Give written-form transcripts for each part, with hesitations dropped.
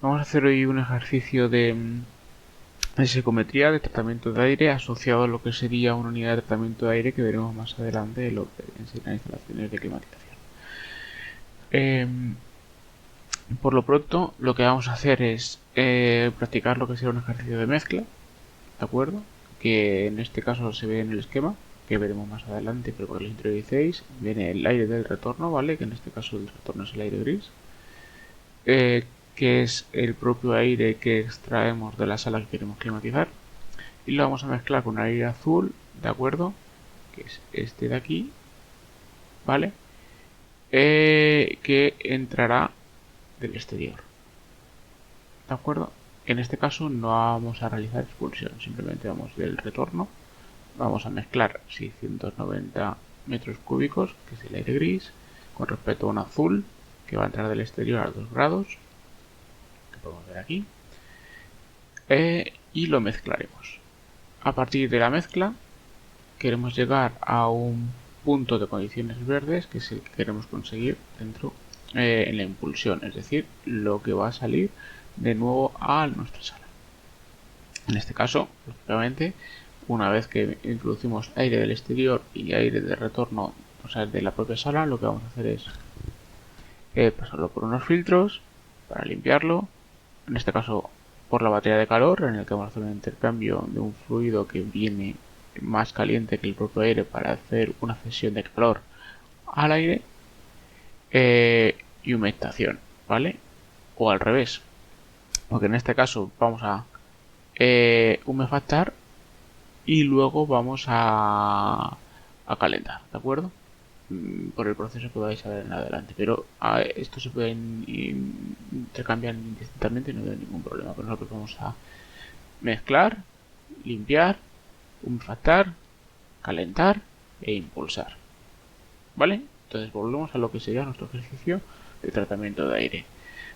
Vamos a hacer hoy un ejercicio de psicometría de tratamiento de aire asociado a lo que sería una unidad de tratamiento de aire que veremos más adelante en lo que enseñan instalaciones de climatización. Por lo pronto, lo que vamos a hacer es practicar lo que será un ejercicio de mezcla, ¿de acuerdo? Que en este caso se ve en el esquema, que veremos más adelante, pero para que lo interioricéis, viene el aire del retorno, ¿vale? Que en este caso el retorno es el aire gris. Que es el propio aire que extraemos de la sala que queremos climatizar, y lo vamos a mezclar con aire azul, ¿de acuerdo? Que es este de aquí, ¿vale? Que entrará del exterior, ¿de acuerdo? En este caso no vamos a realizar expulsión, simplemente vamos del retorno, vamos a mezclar 690 metros cúbicos, que es el aire gris, con respecto a un azul, que va a entrar del exterior a 2 grados, que podemos ver aquí, y lo mezclaremos. A partir de la mezcla queremos llegar a un punto de condiciones verdes, que es el que queremos conseguir dentro en la impulsión, es decir, lo que va a salir de nuevo a nuestra sala. En este caso, lógicamente, una vez que introducimos aire del exterior y aire de retorno, o sea, de la propia sala, lo que vamos a hacer es pasarlo por unos filtros para limpiarlo, en este caso por la batería de calor, en el que vamos a hacer un intercambio de un fluido que viene más caliente que el propio aire para hacer una cesión de calor al aire, y humectación, ¿vale? O al revés, porque en este caso vamos a humefactar y luego vamos a calentar, ¿de acuerdo? Por el proceso que vais a ver en adelante, pero esto se puede intercambiar indistintamente, no hay ningún problema. Pero nosotros vamos a mezclar, limpiar, humefactar, calentar e impulsar, ¿vale? Entonces volvemos a lo que sería nuestro ejercicio de tratamiento de aire.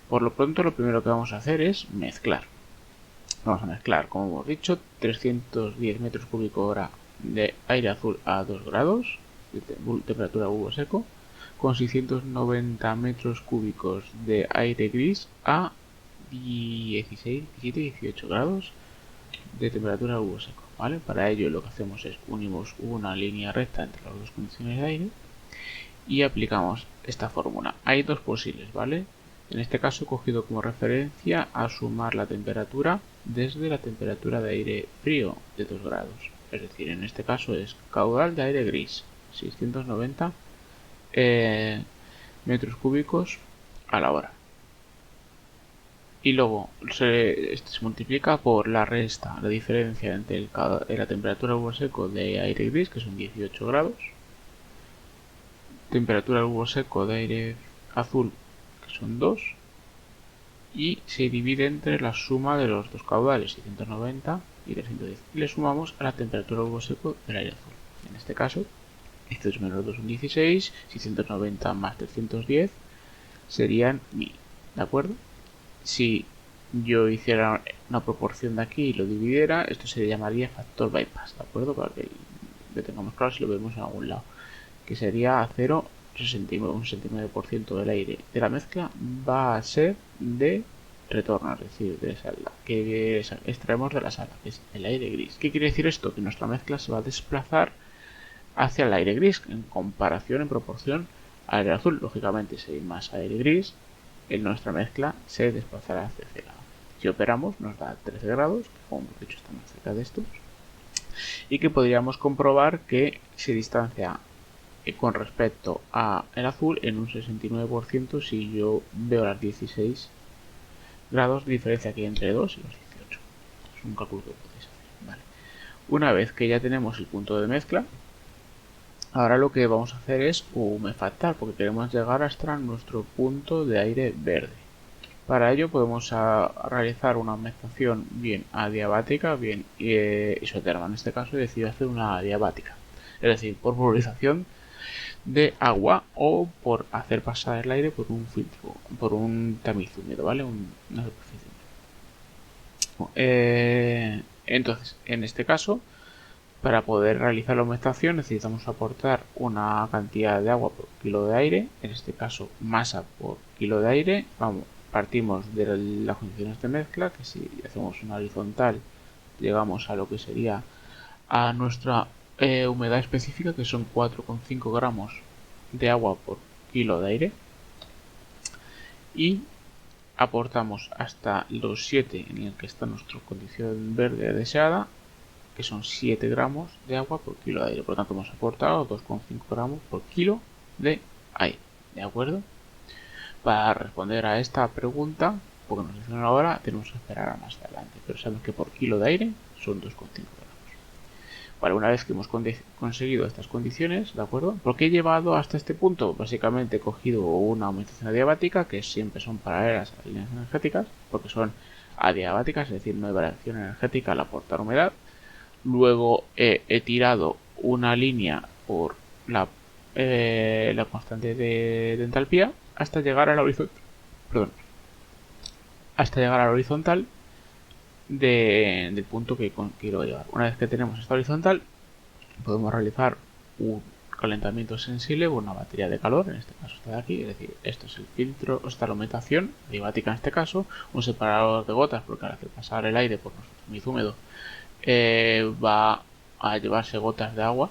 Por lo pronto, lo primero que vamos a hacer es mezclar. Vamos a mezclar, como hemos dicho, 310 metros cúbicos hora de aire azul a 2 grados de temperatura bulbo seco, con 690 metros cúbicos de aire gris a 16, 17, 18 grados de temperatura bulbo seco, ¿vale? Para ello lo que hacemos es unimos una línea recta entre las dos condiciones de aire y aplicamos esta fórmula. Hay dos posibles, ¿vale? En este caso he cogido como referencia a sumar la temperatura desde la temperatura de aire frío de 2 grados. Es decir, en este caso es caudal de aire gris, 690 metros cúbicos a la hora. Y luego se multiplica por la resta, la diferencia entre la temperatura bulbo seco de aire gris, que son 18 grados, temperatura bulbo seco de aire azul, que son 2, y se divide entre la suma de los dos caudales, 690 y 310, y le sumamos a la temperatura bulbo seco del aire azul. En este caso, 2 menos 2 son 16, 690 más 310 serían 1000, ¿de acuerdo? Si yo hiciera una proporción de aquí y lo dividiera, esto se llamaría factor bypass, ¿de acuerdo? Para que lo tengamos claro si lo vemos en algún lado, que sería a 0,69, un 69% del aire de la mezcla va a ser de retorno, es decir, de sala, que extraemos de la sala, que es el aire gris. ¿Qué quiere decir esto? Que nuestra mezcla se va a desplazar hacia el aire gris en comparación, en proporción al aire azul. Lógicamente, si hay más aire gris, en nuestra mezcla se desplazará hacia ese lado. Si operamos nos da 13 grados, que como hemos dicho está más cerca de estos, y que podríamos comprobar que se distancia con respecto a el azul en un 69% si yo veo las 16 grados de diferencia que hay entre 2 y los 18. Es un cálculo que podéis hacer, ¿vale? Una vez que ya tenemos el punto de mezcla, ahora lo que vamos a hacer es humefactar, porque queremos llegar hasta nuestro punto de aire verde. Para ello podemos realizar una humectación bien adiabática, bien isoterma. En este caso he decidido hacer una adiabática, es decir, por pulverización de agua o por hacer pasar el aire por un filtro, por un tamiz húmedo, ¿vale? Una superficie. Entonces, en este caso, para poder realizar la humectación necesitamos aportar una cantidad de agua por kilo de aire, en este caso masa por kilo de aire, vamos, partimos de las condiciones de mezcla, que si hacemos una horizontal llegamos a lo que sería a nuestra humedad específica, que son 4,5 gramos de agua por kilo de aire, y aportamos hasta los 7 en el que está nuestra condición verde deseada, que son 7 gramos de agua por kilo de aire. Por lo tanto hemos aportado 2,5 gramos por kilo de aire. ¿De acuerdo? Para responder a esta pregunta, porque nos dicen ahora, tenemos que esperar a más adelante. Pero sabemos que por kilo de aire son 2,5 gramos. Vale, una vez que hemos conseguido estas condiciones, ¿de acuerdo? ¿Por qué he llevado hasta este punto? Básicamente he cogido una aumentación adiabática, que siempre son paralelas a las líneas energéticas, porque son adiabáticas, es decir, no hay variación energética al aportar humedad. Luego he tirado una línea por la constante de entalpía hasta llegar a la horizontal. Perdón. Hasta llegar a la horizontal del punto que quiero llevar. Una vez que tenemos esta horizontal, podemos realizar un calentamiento sensible o una batería de calor, en este caso está de aquí, es decir, esto es el filtro, esta es la aumentación adiabática en este caso, un separador de gotas, porque al hacer pasar el aire por nuestro tamiz húmedo va a llevarse gotas de agua,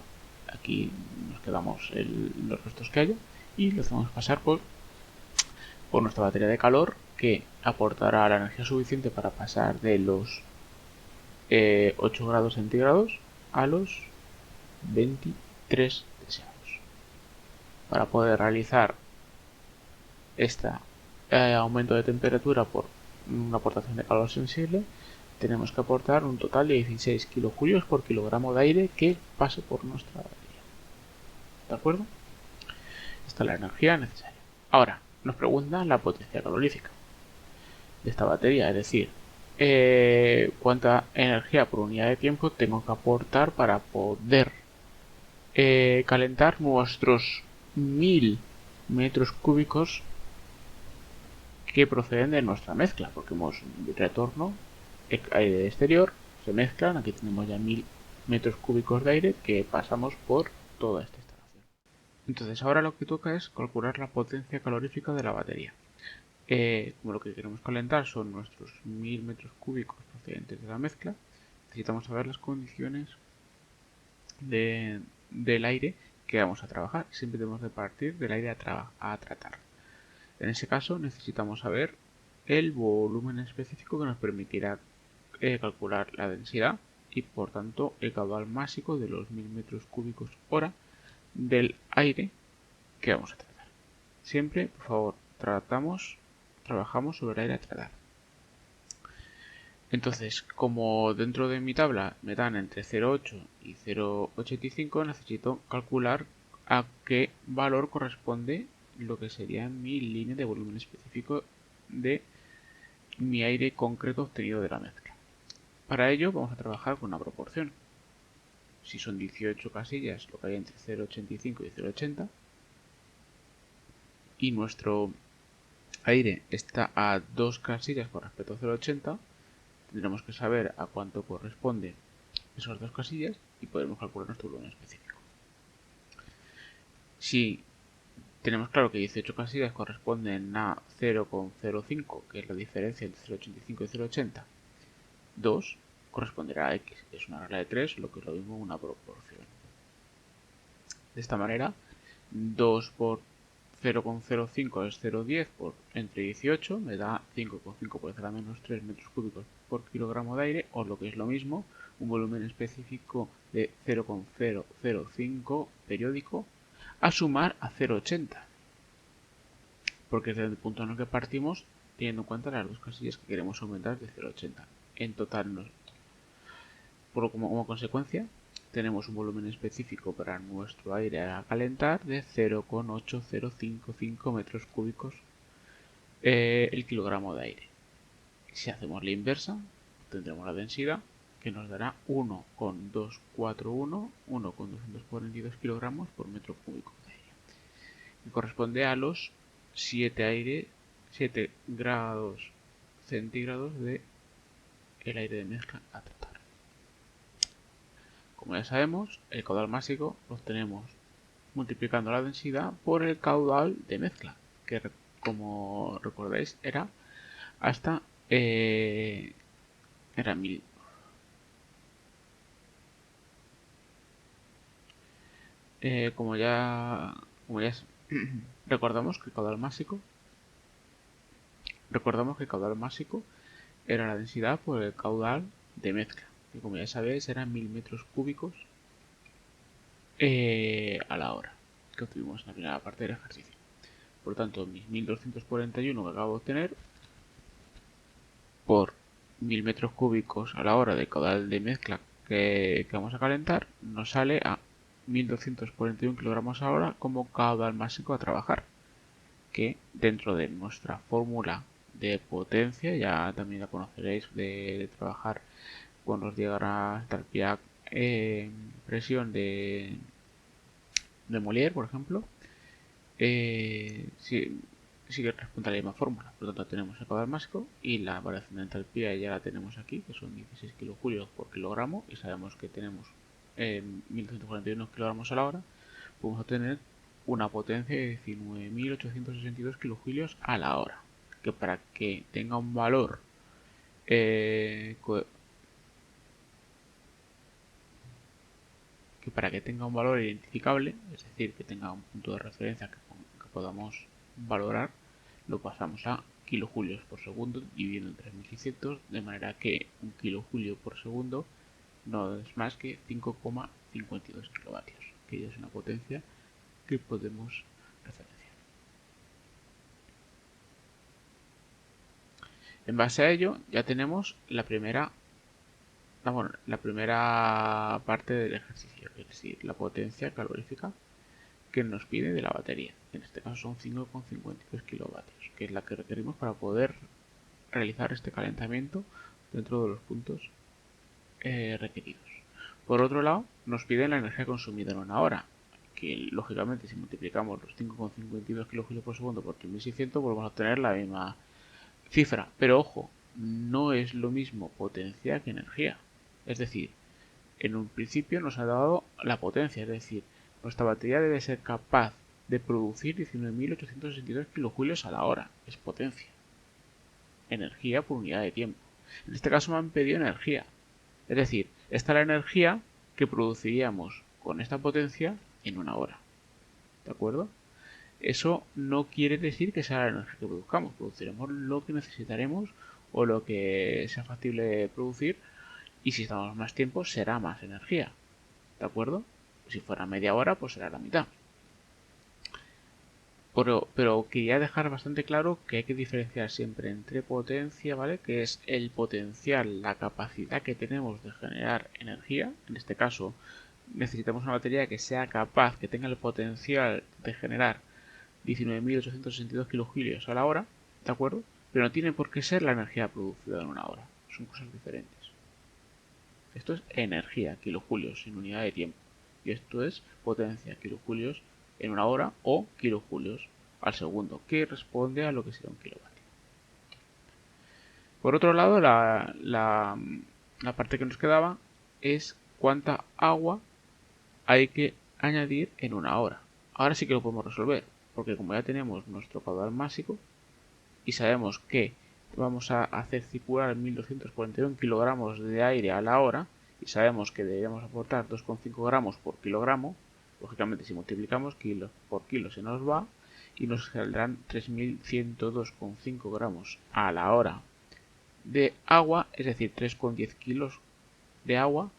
aquí nos quedamos los restos que haya, y lo hacemos pasar por nuestra batería de calor, que aportará la energía suficiente para pasar de los 8 grados centígrados a los 23 deseados. Para poder realizar este aumento de temperatura por una aportación de calor sensible, tenemos que aportar un total de 16 kilojulios por kilogramo de aire que pase por nuestra batería. ¿De acuerdo? Esta es la energía necesaria. Ahora, nos preguntan la potencia calorífica de esta batería, es decir, cuánta energía por unidad de tiempo tengo que aportar para poder calentar nuestros 1000 metros cúbicos que proceden de nuestra mezcla, porque hemos retorno aire exterior, se mezclan, aquí tenemos ya 1000 metros cúbicos de aire que pasamos por toda esta instalación. Entonces ahora lo que toca es calcular la potencia calorífica de la batería. Como lo que queremos calentar son nuestros 1000 metros cúbicos procedentes de la mezcla, necesitamos saber las condiciones del aire que vamos a trabajar. Siempre debemos de partir del aire a tratar. En ese caso necesitamos saber el volumen específico que nos permitirá calcular la densidad y por tanto el caudal máximo de los 1000 metros cúbicos hora del aire que vamos a tratar. Siempre, por favor, trabajamos sobre el aire a tratar. Entonces, como dentro de mi tabla me dan entre 0,8 y 0,85, necesito calcular a qué valor corresponde lo que sería mi línea de volumen específico de mi aire concreto obtenido de la mezcla. Para ello vamos a trabajar con una proporción. Si son 18 casillas, lo que hay entre 0,85 y 0,80, y nuestro aire está a 2 casillas con respecto a 0,80, tendremos que saber a cuánto corresponde esas 2 casillas y podremos calcular nuestro volumen específico. Si tenemos claro que 18 casillas corresponden a 0,05, que es la diferencia entre 0,85 y 0,80, 2 corresponderá a x, que es una regla de 3, lo que es lo mismo una proporción. De esta manera, 2 por 0,05 es 0,10 por entre 18, me da 5,5 por 10 a la menos 3 metros cúbicos por kilogramo de aire, o lo que es lo mismo, un volumen específico de 0,005 periódico a sumar a 0,80, porque es desde el punto en el que partimos, teniendo en cuenta las dos casillas que queremos aumentar de 0,80. En total, como consecuencia, tenemos un volumen específico para nuestro aire a calentar de 0,8055 metros cúbicos el kilogramo de aire. Si hacemos la inversa, tendremos la densidad que nos dará 1,241, 1,242 kilogramos por metro cúbico de aire, que corresponde a los 7 grados centígrados de el aire de mezcla a tratar. Como ya sabemos, el caudal máximo lo obtenemos multiplicando la densidad por el caudal de mezcla, que como recordáis era hasta era 1000. Como ya recordamos que caudal másico era la densidad por el caudal de mezcla, que como ya sabéis eran 1000 metros cúbicos a la hora, que obtuvimos en la primera parte del ejercicio. Por lo tanto, mis 1241 que acabo de obtener por 1000 metros cúbicos a la hora de caudal de mezcla que vamos a calentar, nos sale a 1241 kilogramos a hora como caudal máximo a trabajar, que dentro de nuestra fórmula de potencia, ya también la conoceréis de trabajar cuando os llegará entalpía presión de Molière, por ejemplo, sí que responde a la misma fórmula. Por lo tanto, tenemos el caudal máximo y la variación de entalpía ya la tenemos aquí, que son 16 kilojulios por kilogramo, y sabemos que tenemos 1241 kilogramos a la hora. Podemos obtener una potencia de 19.862 kilojulios a la hora, que para que tenga un valor identificable, es decir, que tenga un punto de referencia que podamos valorar, lo pasamos a kilojulios por segundo dividiendo entre 3600, de manera que un kilojulio por segundo no es más que 5,52 kilovatios, que ya es una potencia que podemos referenciar. En base a ello ya tenemos la primera parte del ejercicio, es decir, la potencia calorífica que nos pide de la batería. En este caso son 5,52 kilovatios, que es la que requerimos para poder realizar este calentamiento dentro de los puntos requeridos. Por otro lado, nos piden la energía consumida en una hora, que lógicamente si multiplicamos los 5,52 kilojulios por segundo por 3600 volvemos a obtener la misma cifra. Pero ojo, no es lo mismo potencia que energía. Es decir, en un principio nos ha dado la potencia, es decir, nuestra batería debe ser capaz de producir 19.862 kilojulios a la hora. Es potencia. Energía por unidad de tiempo. En este caso me han pedido energía. Es decir, esta es la energía que produciríamos con esta potencia en una hora. ¿De acuerdo? Eso no quiere decir que sea la energía que produzcamos. Produciremos lo que necesitaremos o lo que sea factible producir, y si estamos más tiempo será más energía. ¿De acuerdo? Si fuera media hora, pues será la mitad. Pero quería dejar bastante claro que hay que diferenciar siempre entre potencia, ¿vale? Que es el potencial, la capacidad que tenemos de generar energía. En este caso, necesitamos una batería que sea capaz, que tenga el potencial de generar 19.862 kilojulios a la hora, ¿de acuerdo? Pero no tiene por qué ser la energía producida en una hora. Son cosas diferentes. Esto es energía, kilojulios, en unidad de tiempo. Y esto es potencia, kilojulios en una hora o kilojulios al segundo, que responde a lo que sería un kilovatio. Por otro lado, la parte que nos quedaba es cuánta agua hay que añadir en una hora. Ahora sí que lo podemos resolver, porque como ya tenemos nuestro caudal máximo y sabemos que vamos a hacer circular 1241 kilogramos de aire a la hora y sabemos que deberíamos aportar 2,5 gramos por kilogramo, lógicamente si multiplicamos kilos por kilo se nos va y nos saldrán 3102,5 gramos a la hora de agua, es decir, 3,10 kilos de agua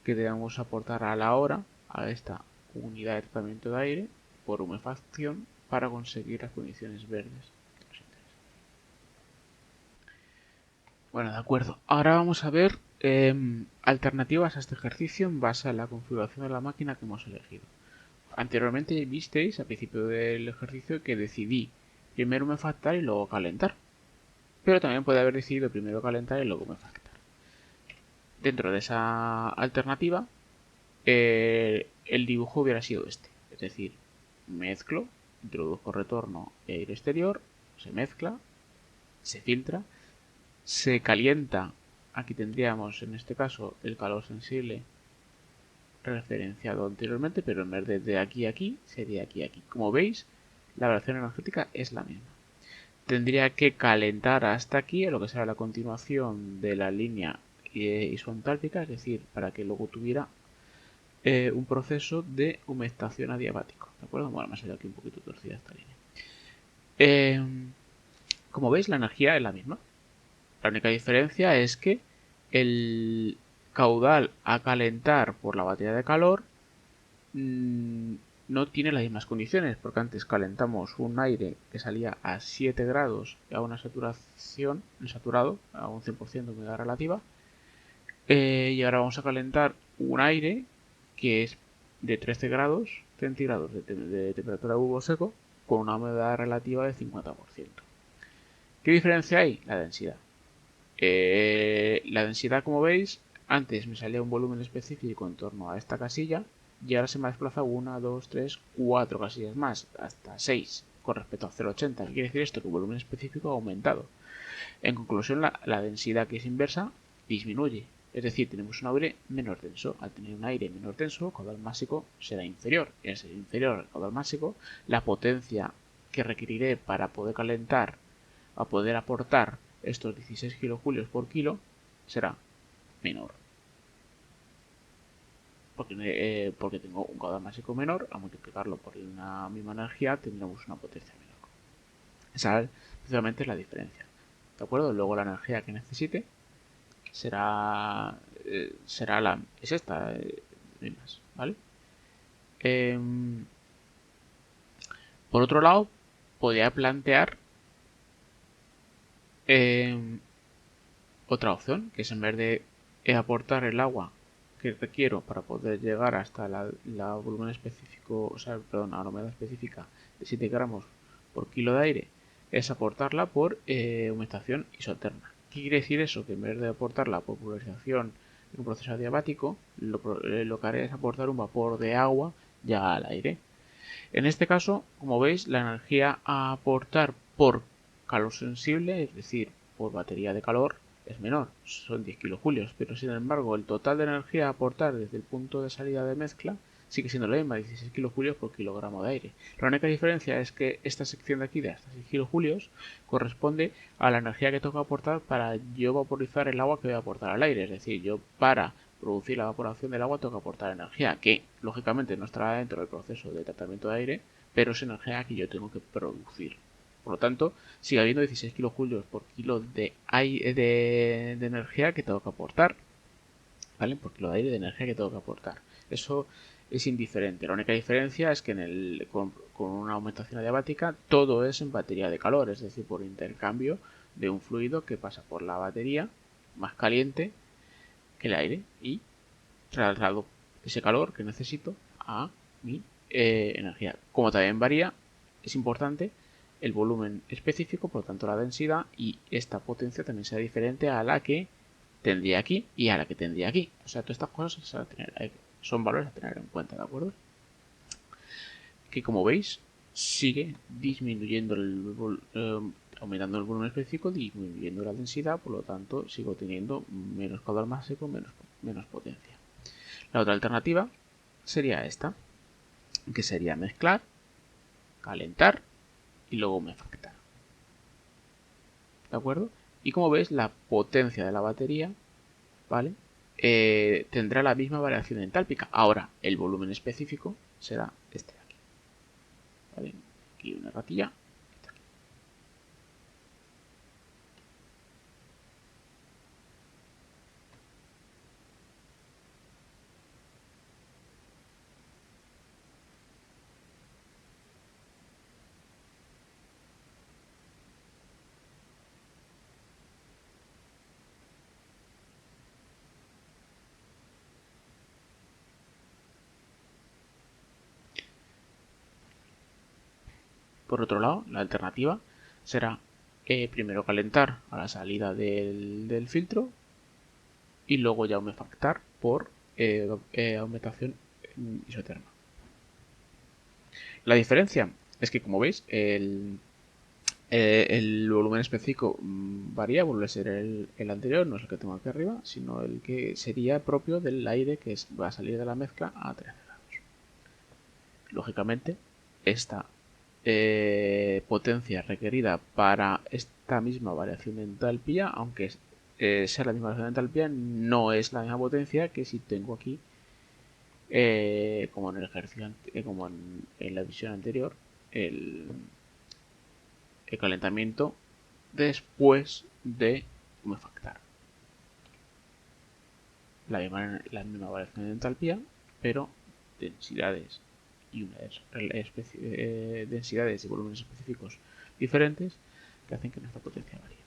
que debemos aportar a la hora a esta unidad de tratamiento de aire por humefacción para conseguir las condiciones verdes. Bueno, de acuerdo. Ahora vamos a ver alternativas a este ejercicio en base a la configuración de la máquina que hemos elegido. Anteriormente visteis al principio del ejercicio que decidí primero humefactar y luego calentar. Pero también puede haber decidido primero calentar y luego humefactar. Dentro de esa alternativa, el dibujo hubiera sido este. Es decir, mezclo, introduzco retorno y aire exterior, se mezcla, se filtra, se calienta. Aquí tendríamos en este caso el calor sensible referenciado anteriormente, pero en vez de aquí a aquí, sería aquí a aquí. Como veis, la variación energética es la misma. tendría que calentar hasta aquí, lo que será la continuación de la línea isoentálpica, es decir, para que luego tuviera un proceso de humectación adiabático. ¿De acuerdo? Bueno, me ha salido aquí un poquito torcida esta línea. Como veis, la energía es la misma. La única diferencia es que el caudal a calentar por la batería de calor no tiene las mismas condiciones, porque antes calentamos un aire que salía a 7 grados a una saturación, saturado, a un 100% de humedad relativa, y ahora vamos a calentar un aire que es de 13 grados centígrados de temperatura de bulbo seco con una humedad relativa del 50%. ¿Qué diferencia hay? La densidad. La densidad, como veis, antes me salía un volumen específico en torno a esta casilla y ahora se me ha desplazado 1, 2, 3, 4 casillas más, hasta 6 con respecto a 0,80. ¿Qué quiere decir esto? Que el volumen específico ha aumentado. En conclusión, la densidad, que es inversa, disminuye. Es decir, tenemos un aire menos denso. Al tener un aire menos denso, el caudal másico será inferior. Y al ser inferior al caudal másico, la potencia que requeriré para poder calentar, a poder aportar estos 16 kilojulios por kilo, será menor. Porque tengo un caudal másico menor, a multiplicarlo por la misma energía tendremos una potencia menor. Esa precisamente es la diferencia. ¿De acuerdo? Luego la energía que necesite será es esta, más, ¿vale? Por otro lado, podría plantear otra opción, que es en vez de aportar el agua que requiero para poder llegar hasta la volumen específico, o sea, perdón, a la humedad específica de 7 gramos por kilo de aire, es aportarla por humectación isoterma. ¿Qué quiere decir eso? Que en vez de aportarla por pulverización en un proceso adiabático, lo que haré es aportar un vapor de agua ya al aire. En este caso, como veis, la energía a aportar por calor sensible, es decir, por batería de calor, es menor, son 10 kilojulios, pero sin embargo el total de energía a aportar desde el punto de salida de mezcla sigue siendo la misma, 16 kilojulios por kilogramo de aire. La única diferencia es que esta sección de aquí de hasta 6 kilojulios corresponde a la energía que tengo que aportar para yo vaporizar el agua que voy a aportar al aire, es decir, yo para producir la evaporación del agua tengo que aportar energía que lógicamente no estará dentro del proceso de tratamiento de aire, pero es energía que yo tengo que producir. Por lo tanto, sigue habiendo 16 kilojulios por kilo de energía que tengo que aportar, ¿vale? Por kilo de aire de energía que tengo que aportar. Eso es indiferente. La única diferencia es que con una aumentación adiabática todo es en batería de calor, es decir, por intercambio de un fluido que pasa por la batería más caliente que el aire y traslado ese calor que necesito a mi energía. Como también varía, es importante el volumen específico, por lo tanto la densidad, y esta potencia también será diferente a la que tendría aquí y a la que tendría aquí. O sea, todas estas cosas son valores a tener en cuenta, ¿de acuerdo? Que como veis, sigue disminuyendo aumentando el volumen específico, disminuyendo la densidad, por lo tanto sigo teniendo menos caudal másico, menos potencia. La otra alternativa sería esta, que sería mezclar, calentar y luego humefactar. ¿De acuerdo? Y como veis, la potencia de la batería, ¿vale? Tendrá la misma variación entálpica. Ahora, el volumen específico será este de aquí. ¿Vale? Aquí una ratilla. Por otro lado, la alternativa será primero calentar a la salida del filtro y luego ya humefactar por aumentación isoterma. La diferencia es que, como veis, el volumen específico varía, vuelve a ser el anterior, no es el que tengo aquí arriba, sino el que sería propio del aire que va a salir de la mezcla a 13 grados. Lógicamente, esta potencia requerida para esta misma variación de entalpía, aunque sea la misma variación de entalpía, no es la misma potencia que si tengo aquí, como en el ejercicio, como en la visión anterior, el calentamiento después de humefactar. La misma variación de entalpía, pero densidades y densidades y volúmenes específicos diferentes que hacen que nuestra potencia varíe.